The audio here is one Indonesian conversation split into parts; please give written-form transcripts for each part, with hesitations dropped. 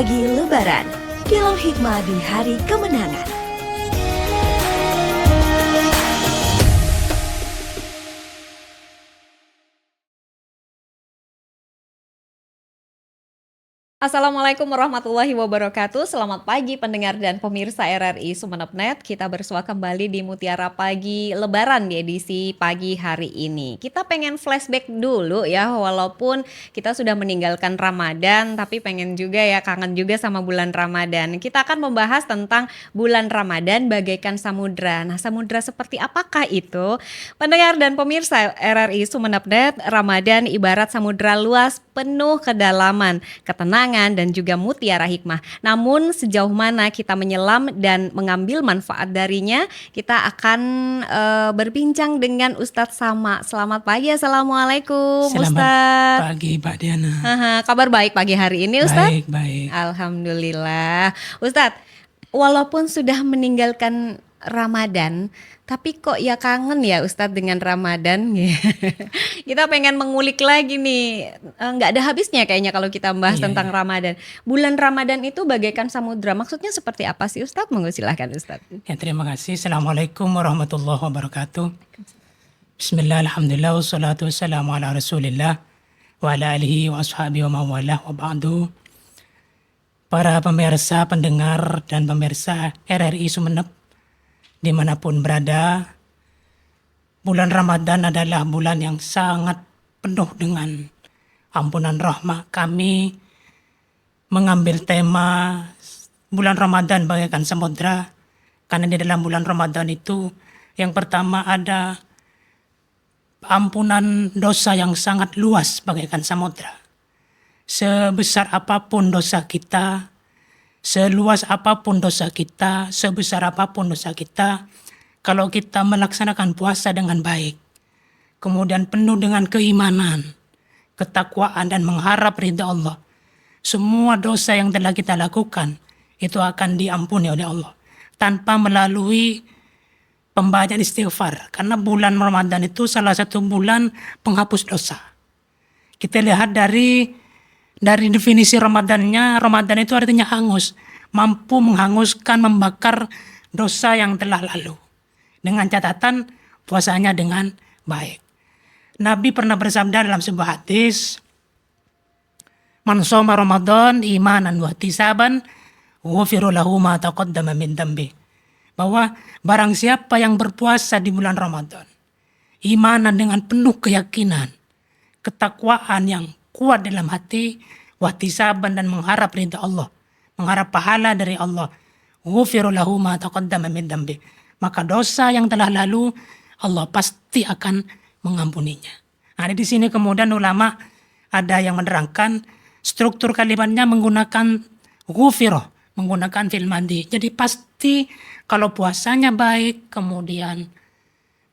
Pagi Lebaran, Kilau Hikmah di Hari Kemenangan. Assalamualaikum warahmatullahi wabarakatuh. Selamat pagi pendengar dan pemirsa RRI Sumeneb.net. Kita bersua kembali di Mutiara Pagi Lebaran di edisi pagi hari ini. Kita pengen flashback dulu ya, walaupun kita sudah meninggalkan Ramadan, tapi pengen juga ya kangen juga sama bulan Ramadan. Kita akan membahas tentang bulan Ramadan bagaikan samudra. Nah, samudra seperti apakah itu? Pendengar dan pemirsa RRI Sumeneb.net, Ramadan ibarat samudra luas penuh kedalaman, ketenangan, dan juga mutiara hikmah. Namun sejauh mana kita menyelam dan mengambil manfaat darinya, kita akan berbincang dengan Ustadz Sama. Selamat pagi, Assalamualaikum Selamat Ustadz. pagi Mbak Diana. Kabar baik pagi hari ini Ustadz? Baik. Alhamdulillah. Ustadz, walaupun sudah meninggalkan Ramadan, tapi kok ya kangen ya Ustadz dengan Ramadan. Kita pengen mengulik lagi nih, nggak ada habisnya kayaknya kalau kita bahas tentang Ramadan. Bulan Ramadan itu bagaikan samudra, maksudnya seperti apa sih Ustadz? Monggo silahkan Ustadz. Ya, terima kasih. Assalamualaikum warahmatullahi wabarakatuh. Bismillah, alhamdulillah, wassalatu wassalamu ala rasulillah wa ala alihi wa ashabihi wa mawalah wa ba'du. Para pemirsa, pendengar dan pemirsa RRI Sumeneb dimanapun berada, bulan Ramadan adalah bulan yang sangat penuh dengan ampunan rahmat. Kami mengambil tema bulan Ramadan bagaikan samudra, karena di dalam bulan Ramadan itu yang pertama ada ampunan dosa yang sangat luas bagaikan samudra. Sebesar apapun dosa kita, seluas apapun dosa kita, sebesar apapun dosa kita, kalau kita melaksanakan puasa dengan baik, kemudian penuh dengan keimanan, ketakwaan dan mengharap ridha Allah, semua dosa yang telah kita lakukan itu akan diampuni oleh Allah tanpa melalui pembacaan istighfar, karena bulan Ramadan itu salah satu bulan penghapus dosa. Kita lihat dari definisi Ramadannya, Ramadan itu artinya hangus, mampu menghanguskan, membakar dosa yang telah lalu, dengan catatan puasanya dengan baik. Nabi pernah bersabda dalam sebuah hadis, "Man shoma Ramadan imanan wa ihtisaban, ghufira lahu ma taqaddama min dambi." Bahwa barang siapa yang berpuasa di bulan Ramadan, imanan dengan penuh keyakinan, ketakwaan yang kuat dalam hati, wahtisaban dan mengharap ridha Allah, mengharap pahala dari Allah, ghufira lahu ma taqaddama min dambi, maka dosa yang telah lalu Allah pasti akan mengampuninya. Nah, di sini kemudian ulama ada yang menerangkan struktur kalimatnya menggunakan ghufira, menggunakan fi'il madhi. Jadi pasti kalau puasanya baik, kemudian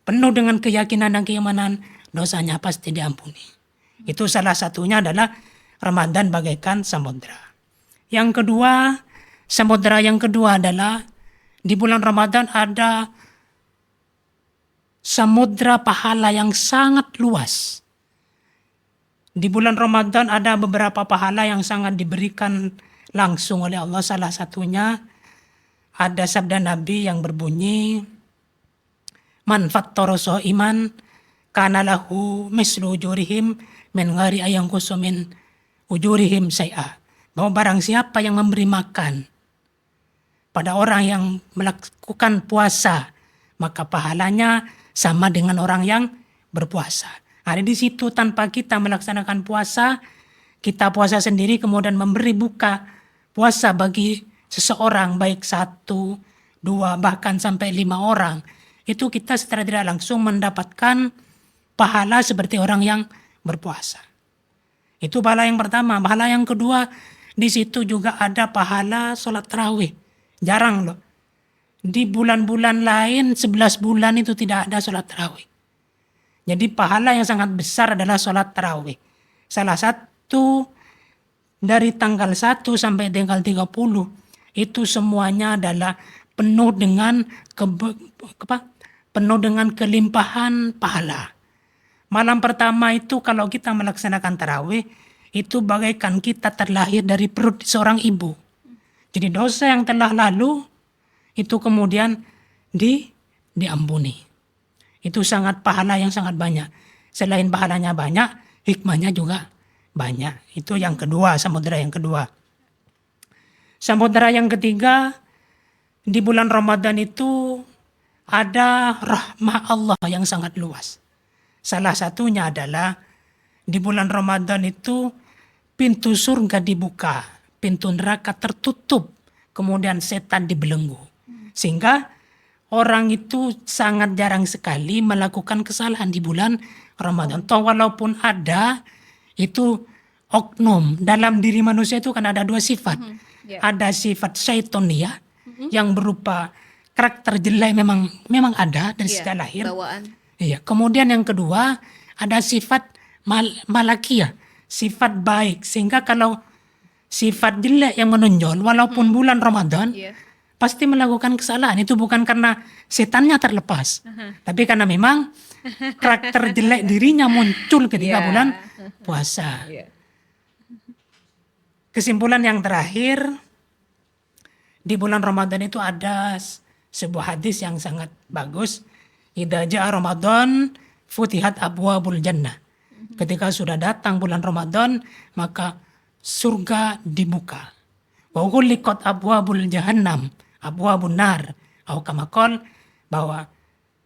penuh dengan keyakinan dan keimanan, dosanya pasti diampuni. Itu salah satunya adalah Ramadan bagaikan samudra. Yang kedua, samudra yang kedua adalah di bulan Ramadan ada samudra pahala yang sangat luas. Di bulan Ramadan ada beberapa pahala yang sangat diberikan langsung oleh Allah. Salah satunya ada sabda Nabi yang berbunyi, "Man fattara sha'iman kana lahu mislu ujurihim min ghairi ayanqusu min ujurihim syai'a." Bahwa barang siapa yang memberi makan pada orang yang melakukan puasa, maka pahalanya sama dengan orang yang berpuasa. Ada di situ tanpa kita melaksanakan puasa, kita puasa sendiri kemudian memberi buka puasa bagi seseorang, baik 1, 2, bahkan sampai 5 orang, itu kita secara tidak langsung mendapatkan pahala seperti orang yang berpuasa. Itu pahala yang pertama. Pahala yang kedua, di situ juga ada pahala sholat tarawih. Jarang loh. Di bulan-bulan lain 11 bulan itu tidak ada sholat tarawih. Jadi pahala yang sangat besar adalah sholat tarawih. Salah satu dari tanggal 1 sampai tanggal 30 itu semuanya adalah penuh dengan kelimpahan pahala. Malam pertama itu kalau kita melaksanakan tarawih, itu bagaikan kita terlahir dari perut seorang ibu. Jadi dosa yang telah lalu itu kemudian diampuni. Itu sangat pahala yang sangat banyak. Selain pahalanya banyak, hikmahnya juga banyak. Itu yang kedua, samudera yang kedua. Samudera yang ketiga, di bulan Ramadan itu ada rahmah Allah yang sangat luas. Salah satunya adalah di bulan Ramadan itu pintu surga dibuka, pintu neraka tertutup, kemudian setan dibelenggu. Sehingga orang itu sangat jarang sekali melakukan kesalahan di bulan Ramadan. Toh walaupun ada, itu oknum. Dalam diri manusia itu kan ada dua sifat. Ada sifat syaitoniyah yang berupa karakter jelek memang ada dari sejak lahir. Bawaan. Iya. Kemudian yang kedua ada sifat malakiyah, sifat baik. Sehingga kalau sifat jelek yang menonjol walaupun bulan Ramadan pasti melakukan kesalahan. Itu bukan karena setannya terlepas, tapi karena memang karakter jelek dirinya muncul ketika bulan puasa. Kesimpulan yang terakhir, di bulan Ramadan itu ada sebuah hadis yang sangat bagus. Idza jaa Ramadan futihat abwabul jannah. Ketika sudah datang bulan Ramadan, maka surga dibuka. Wa ghulliqat abwabul jahannam, abwabun nar. Atau kama qala, bahwa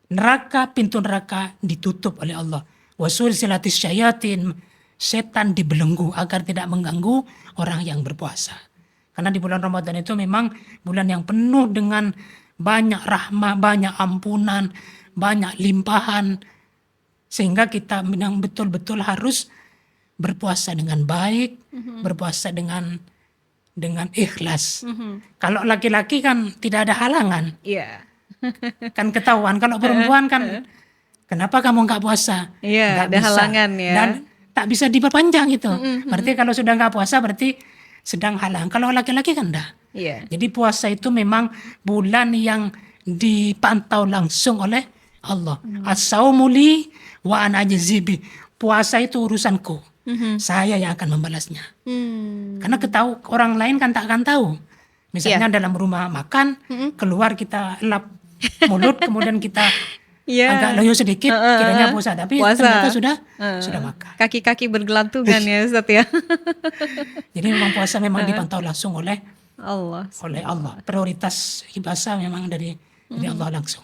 neraka, pintu neraka ditutup oleh Allah. Wa sulsilatis syayatin, setan dibelenggu agar tidak mengganggu orang yang berpuasa. Karena di bulan Ramadan itu memang bulan yang penuh dengan banyak rahmah, banyak ampunan, banyak limpahan. Sehingga kita memang betul-betul harus berpuasa dengan baik, berpuasa dengan ikhlas. Kalau laki-laki kan tidak ada halangan. Kan ketahuan. Kalau perempuan kan, kenapa kamu nggak puasa? Iya, Nggak ada bisa. halangan ya. Dan tak bisa diperpanjang itu. Berarti kalau sudah nggak puasa berarti sedang halang. Kalau laki-laki kan enggak. Jadi puasa itu memang bulan yang dipantau langsung oleh Allah. As-saumu li wa ana ajzibi. Puasa itu urusanku. Saya yang akan membalasnya. Karena orang lain kan tak akan tahu. Misalnya dalam rumah makan, keluar kita lap mulut, kemudian kita agak loyo sedikit, kiranya puasa, tapi ternyata sudah makan. Kaki-kaki bergelantungan ya Ustaz ya. Jadi memang puasa memang dipantau langsung oleh Allah. Prioritas ibadah memang dari Allah langsung.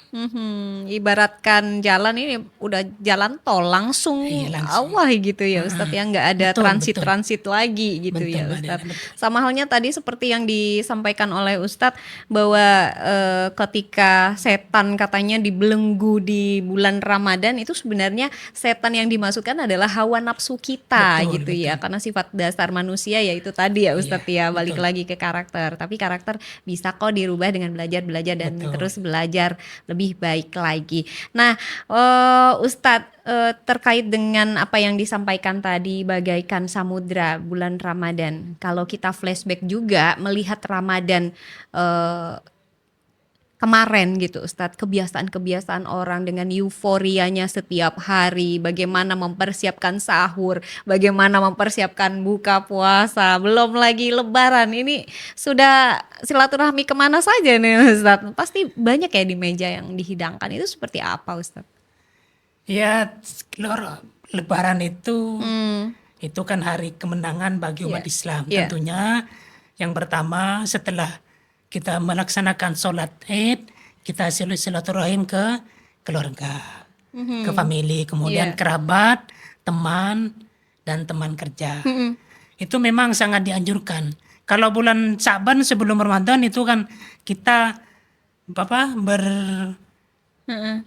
Ibaratkan jalan ini udah jalan tol langsung, langsung. Allah gitu ya Ustadz ya, nggak ada transit lagi gitu ya Ustadz. Sama halnya tadi seperti yang disampaikan oleh Ustadz bahwa ketika setan katanya dibelenggu di bulan Ramadan, itu sebenarnya setan yang dimasukkan adalah hawa nafsu kita gitu ya, karena sifat dasar manusia ya itu tadi ya Ustadz ya, balik lagi ke karakter. Tapi karakter bisa kok dirubah dengan belajar dan terus belajar lebih baik lagi. Nah, Ustadz, terkait dengan apa yang disampaikan tadi bagaikan samudra bulan Ramadan. Kalau kita flashback juga melihat Ramadan kemarin gitu Ustadz, kebiasaan-kebiasaan orang dengan euforianya setiap hari, bagaimana mempersiapkan sahur, bagaimana mempersiapkan buka puasa, belum lagi lebaran, ini sudah silaturahmi kemana saja nih Ustadz, pasti banyak ya di meja yang dihidangkan, itu seperti apa Ustadz? Ya, lebaran itu kan hari kemenangan bagi umat Islam. Tentunya yang pertama setelah kita melaksanakan sholat Id, kita silaturahim ke keluarga, ke famili, kemudian kerabat, teman, dan teman kerja. Itu memang sangat dianjurkan. Kalau bulan Sa'ban sebelum Ramadan itu kan kita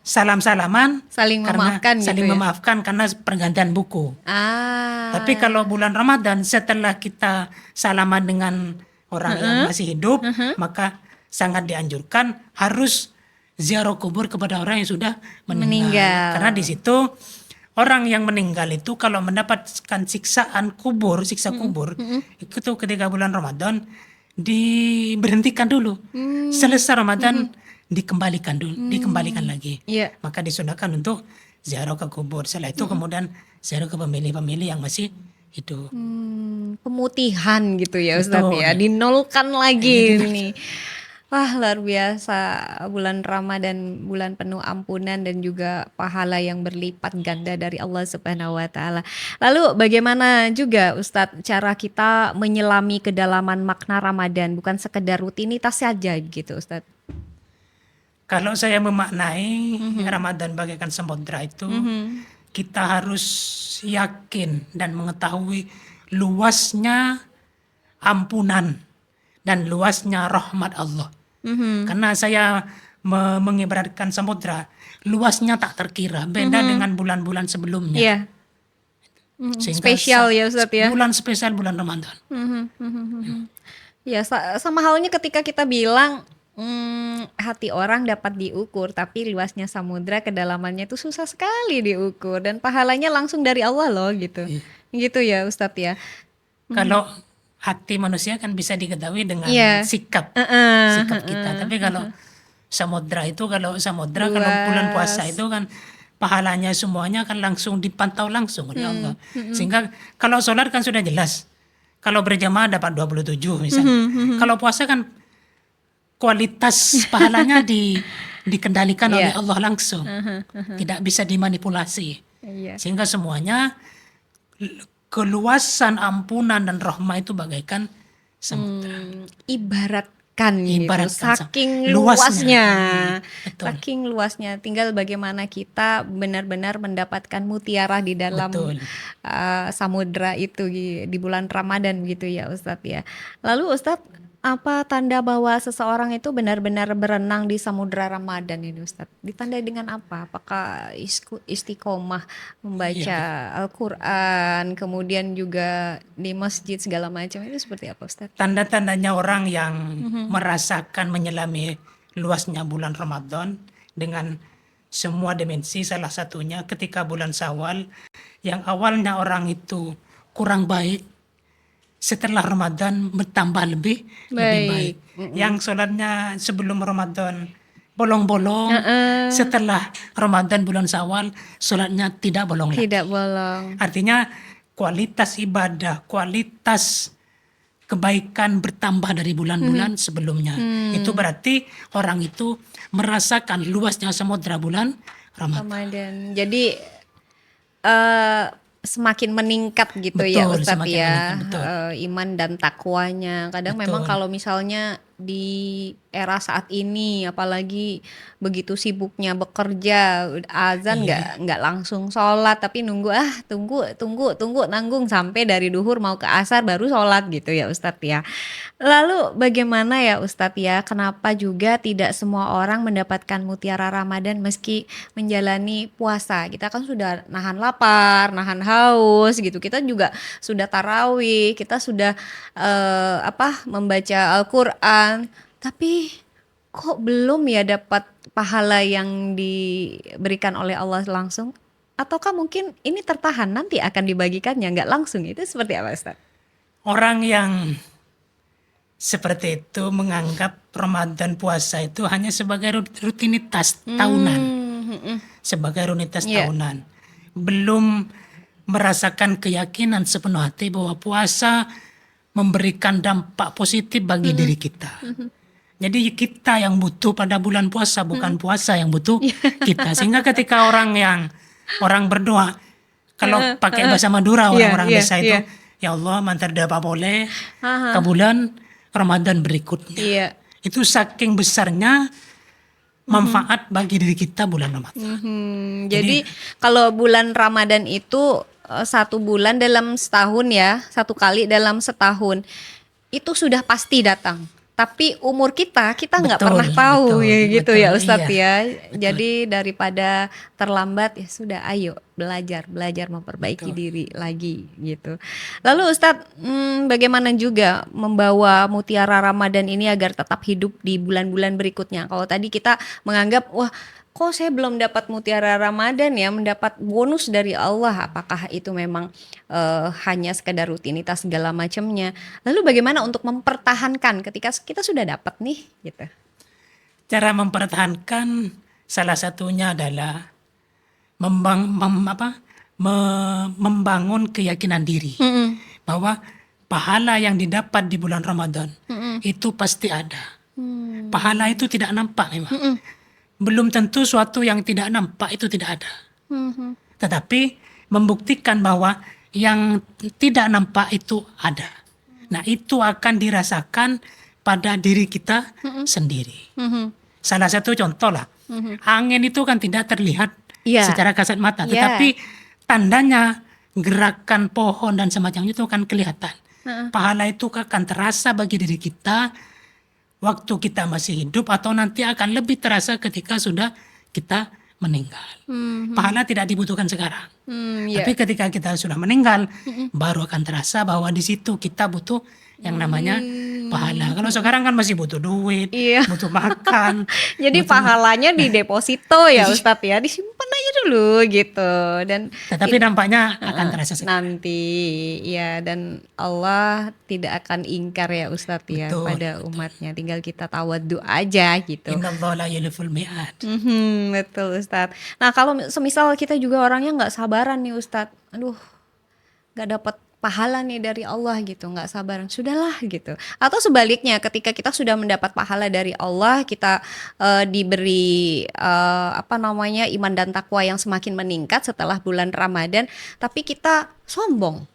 salam-salaman, saling memaafkan karena pergantian buku. Tapi kalau bulan Ramadan setelah kita salaman dengan orang yang masih hidup, maka sangat dianjurkan harus ziarah kubur kepada orang yang sudah meninggal. Karena di situ orang yang meninggal itu kalau mendapatkan siksa kubur, itu ketika bulan Ramadan diberhentikan dulu. Selesai Ramadan dikembalikan lagi. Maka disunahkan untuk ziarah ke kubur. Setelah itu kemudian ziarah ke pemilih-pemilih yang masih Itu. Pemutihan gitu ya Ustadz Betul. ya, dinolkan lagi Iya, nih. Wah luar biasa, bulan Ramadan, bulan penuh ampunan dan juga pahala yang berlipat ganda dari Allah Subhanahu wa taala. Lalu bagaimana juga Ustadz cara kita menyelami kedalaman makna Ramadan, bukan sekedar rutinitas saja gitu Ustadz. Kalau saya memaknai Ramadan bagaikan samudra itu, kita harus yakin dan mengetahui luasnya ampunan dan luasnya rahmat Allah. Karena saya mengibaratkan samudra, luasnya tak terkira, beda dengan bulan-bulan sebelumnya. Iya. Sehingga Spesial ya Ustadz ya. bulan spesial bulan Ramadan. Ya, sama halnya ketika kita bilang hati orang dapat diukur, tapi luasnya samudra kedalamannya itu susah sekali diukur dan pahalanya langsung dari Allah loh gitu. Iya. Gitu ya Ustadz ya. Kalau hati manusia kan bisa diketahui dengan Iya. sikap kita. Tapi kalau samudra itu, kalau bulan puasa itu kan pahalanya semuanya kan langsung dipantau langsung oleh Allah. Sehingga kalau sholat kan sudah jelas. Kalau berjamaah dapat 27 misalnya. Kalau puasa kan kualitas pahalanya dikendalikan oleh Allah langsung. Tidak bisa dimanipulasi. Iya. Sehingga semuanya keluasan ampunan dan rahmat itu bagaikan samudra. Ibaratkan gitu, Ibaratkan saking luasnya. luasnya, Betul. saking luasnya. Tinggal bagaimana kita benar-benar mendapatkan mutiara di dalam Betul. samudra itu di bulan Ramadan gitu ya Ustadz ya. Lalu Ustadz, apa tanda bahwa seseorang itu benar-benar berenang di samudra Ramadan ini Ustadz? Ditandai dengan apa? Apakah istiqomah membaca Al-Quran, kemudian juga di masjid segala macam, itu seperti apa Ustadz? Tanda-tandanya orang yang merasakan menyelami luasnya bulan Ramadan dengan semua dimensi, salah satunya ketika bulan Syawal yang awalnya orang itu kurang baik, setelah Ramadan bertambah lebih baik. Yang sholatnya sebelum Ramadan bolong-bolong, setelah Ramadan bulan Syawal sholatnya tidak bolong lagi. Tidak bolong. Artinya kualitas ibadah, kualitas kebaikan bertambah dari bulan-bulan sebelumnya. Itu berarti orang itu merasakan luasnya samudra bulan Ramadan. Ramadan. Jadi semakin meningkat gitu ya Betul, Ustadz semakin ya, meningkat, betul. iman dan takwanya. Kadang Betul. memang kalau misalnya di era saat ini, apalagi begitu sibuknya bekerja, azan nggak langsung sholat, tapi nunggu tunggu nanggung sampai dari duhur mau ke asar baru sholat gitu ya Ustadz ya. Lalu bagaimana ya Ustadz ya, kenapa juga tidak semua orang mendapatkan mutiara Ramadan meski menjalani puasa? Kita kan sudah nahan lapar, nahan haus gitu. Kita juga sudah tarawih, kita sudah membaca Al-Quran. Tapi kok belum ya dapat pahala yang diberikan oleh Allah langsung? Ataukah mungkin ini tertahan, nanti akan dibagikannya nggak langsung? Itu seperti apa Ustaz? Orang yang seperti itu menganggap Ramadan puasa itu hanya sebagai rutinitas tahunan. Sebagai rutinitas tahunan. Belum merasakan keyakinan sepenuh hati bahwa puasa memberikan dampak positif bagi diri kita. Jadi kita yang butuh pada bulan puasa, bukan puasa yang butuh kita. Sehingga ketika orang berdoa, kalau pakai bahasa Madura orang-orang desa itu, ya Allah mantar apa boleh ke bulan Ramadan berikutnya. Itu saking besarnya manfaat bagi diri kita bulan Ramadan. Jadi kalau bulan Ramadan itu satu bulan dalam setahun ya, satu kali dalam setahun, itu sudah pasti datang. Tapi umur kita nggak pernah tahu gitu ya Ustadz ya. Jadi daripada terlambat ya sudah, ayo belajar memperbaiki diri lagi gitu. Lalu Ustadz, bagaimana juga membawa mutiara Ramadan ini agar tetap hidup di bulan-bulan berikutnya? Kalau tadi kita menganggap wah, kok saya belum dapat mutiara Ramadan ya, mendapat bonus dari Allah, apakah itu memang hanya sekedar rutinitas segala macamnya? Lalu bagaimana untuk mempertahankan ketika kita sudah dapat nih gitu? Cara mempertahankan salah satunya adalah membangun keyakinan diri bahwa pahala yang didapat di bulan Ramadan itu pasti ada. Pahala itu tidak nampak memang. Belum tentu suatu yang tidak nampak itu tidak ada. Tetapi membuktikan bahwa yang tidak nampak itu ada. Nah, itu akan dirasakan pada diri kita sendiri. Salah satu contoh lah, angin itu kan tidak terlihat secara kasat mata, tetapi tandanya gerakan pohon dan semacamnya itu kan kelihatan. Pahala itu akan terasa bagi diri kita waktu kita masih hidup atau nanti akan lebih terasa ketika sudah kita meninggal. Pahala tidak dibutuhkan sekarang. Tapi ketika kita sudah meninggal, baru akan terasa bahwa di situ kita butuh yang namanya pahala. Kalau sekarang kan masih butuh duit, butuh makan. Jadi pahalanya di deposito ya Ustadz ya, disimpan aja dulu gitu. Dan tetapi dampaknya akan terasa sekarang. nanti ya, dan Allah tidak akan ingkar ya Ustadz ya pada umatnya. Tinggal kita tawadhu aja gitu. Innallaha la yukhliful mi'ad. Betul Ustadz. Nah kalau semisal kita juga orangnya nggak sabaran nih Ustadz, aduh nggak dapat pahala nih dari Allah gitu, nggak sabaran, sudahlah gitu. Atau sebaliknya, ketika kita sudah mendapat pahala dari Allah, kita diberi iman dan takwa yang semakin meningkat setelah bulan Ramadan, tapi kita sombong,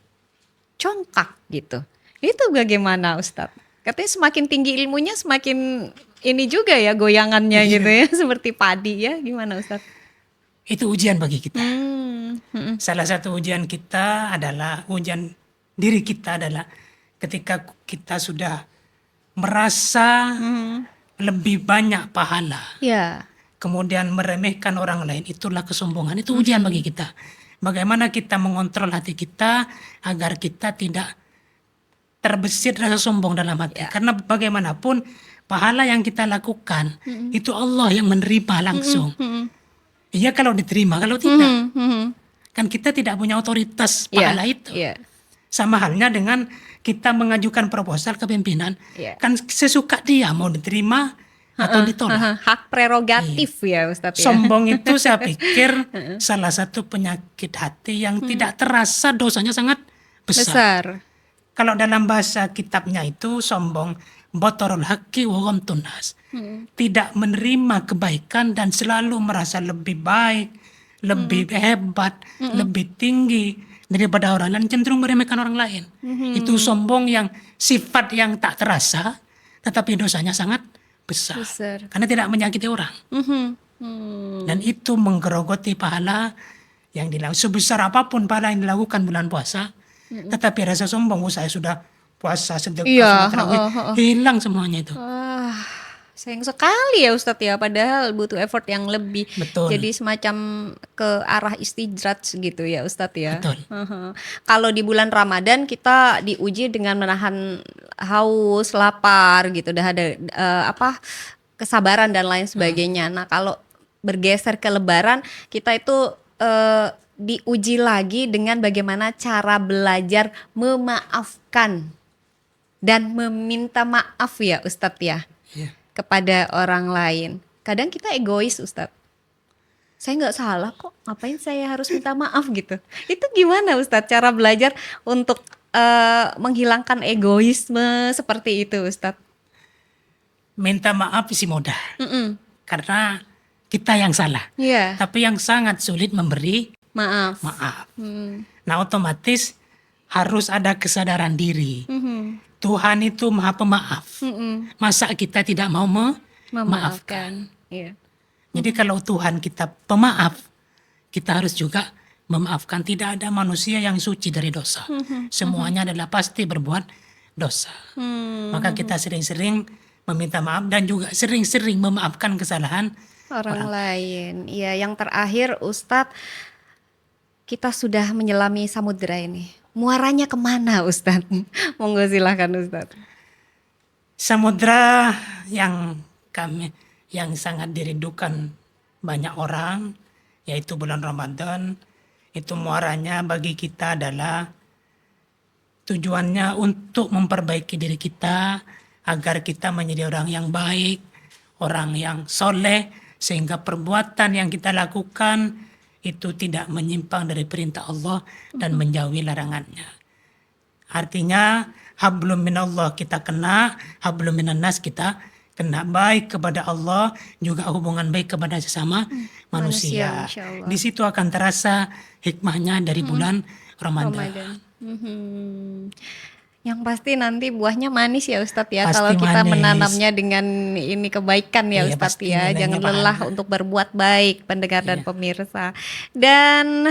congkak gitu. Itu bagaimana Ustadz? Katanya semakin tinggi ilmunya semakin ini juga ya goyangannya gitu ya, seperti padi ya, gimana Ustadz? Itu ujian bagi kita. Salah satu ujian kita adalah, ujian diri kita adalah ketika kita sudah merasa lebih banyak pahala. Kemudian meremehkan orang lain, itulah kesombongan. Itu ujian bagi kita. Bagaimana kita mengontrol hati kita agar kita tidak terbesit rasa sombong dalam hati. Karena bagaimanapun pahala yang kita lakukan itu Allah yang menerima langsung. Iya kalau diterima, kalau tidak kan kita tidak punya otoritas pahala itu. Sama halnya dengan kita mengajukan proposal ke pimpinan, kan sesuka dia mau diterima atau ditolak. Hak prerogatif ya Ustadz. Sombong itu saya pikir salah satu penyakit hati yang tidak terasa dosanya sangat besar. Kalau dalam bahasa kitabnya itu sombong, batarul haqqi wa ghamtun nas. Tidak menerima kebaikan dan selalu merasa lebih baik, lebih hebat, lebih tinggi daripada orang lain, cenderung meremehkan orang lain. Itu sombong yang sifat yang tak terasa, tetapi dosanya sangat besar. Karena tidak menyakiti orang. Dan itu menggerogoti pahala yang dilakukan. Sebesar apapun pahala yang dilakukan bulan puasa, tetapi rasa sombong, saya sudah puasa sedekah, hilang semuanya itu. Sayang sekali ya Ustadz ya, padahal butuh effort yang lebih. Jadi semacam ke arah istijrat gitu ya Ustadz ya. Kalau di bulan Ramadan kita diuji dengan menahan haus, lapar gitu, udah ada kesabaran dan lain sebagainya. Nah kalau bergeser ke Lebaran, kita itu diuji lagi dengan bagaimana cara belajar memaafkan dan meminta maaf ya Ustadz ya. Kepada orang lain. Kadang kita egois Ustadz. Saya nggak salah kok, ngapain saya harus minta maaf gitu. Itu gimana Ustadz cara belajar untuk menghilangkan egoisme seperti itu Ustadz? Minta maaf sih mudah. Karena kita yang salah. Tapi yang sangat sulit memberi maaf. Nah otomatis harus ada kesadaran diri. Tuhan itu maha pemaaf. Masa kita tidak mau memaafkan? Jadi kalau Tuhan kita pemaaf, kita harus juga memaafkan. Tidak ada manusia yang suci dari dosa. Semuanya adalah pasti berbuat dosa. Maka kita sering-sering meminta maaf dan juga sering-sering memaafkan kesalahan orang lain. Iya, yang terakhir Ustadz, kita sudah menyelami samudera ini. Muaranya kemana Ustadz? Monggo silahkan Ustadz. Samudra yang sangat dirindukan banyak orang, yaitu bulan Ramadan, itu muaranya bagi kita adalah tujuannya untuk memperbaiki diri kita agar kita menjadi orang yang baik, orang yang soleh, sehingga perbuatan yang kita lakukan itu tidak menyimpang dari perintah Allah dan menjauhi larangannya. Artinya hablum minallah kita kena, hablum minannas kita kena, baik kepada Allah juga hubungan baik kepada sesama manusia. Masya Allah. Di situ akan terasa hikmahnya dari bulan Ramadan. Ramadan. Yang pasti nanti buahnya manis ya Ustadz ya, Pasti kalau kita manis. menanamnya dengan ini kebaikan ya Iya, Ustadz pasti ya. nilainya Jangan lelah pahala. untuk berbuat baik pendengar dan Iya. pemirsa. Dan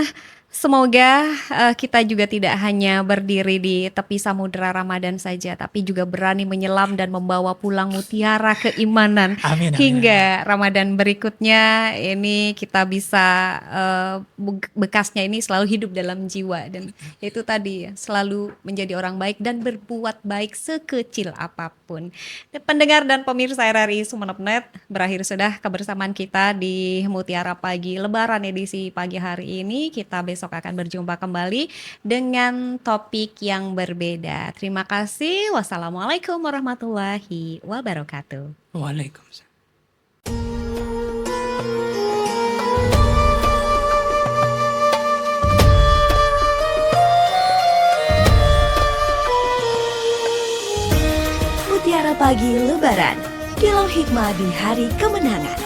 semoga kita juga tidak hanya berdiri di tepi samudera Ramadan saja, tapi juga berani menyelam dan membawa pulang mutiara keimanan Amin, amin, hingga Ramadan berikutnya ini kita bisa bekasnya ini selalu hidup dalam jiwa, dan itu tadi ya, selalu menjadi orang baik dan berbuat baik sekecil apapun. Dan pendengar dan pemirsa RRI Sumeneb.net, berakhir sudah kebersamaan kita di Mutiara Pagi Lebaran edisi pagi hari ini. Kita besok akan berjumpa kembali dengan topik yang berbeda. Terima kasih. Wassalamualaikum warahmatullahi wabarakatuh. Waalaikumsalam. Mutiara Pagi Lebaran, Kilau Hikmah di Hari Kemenangan.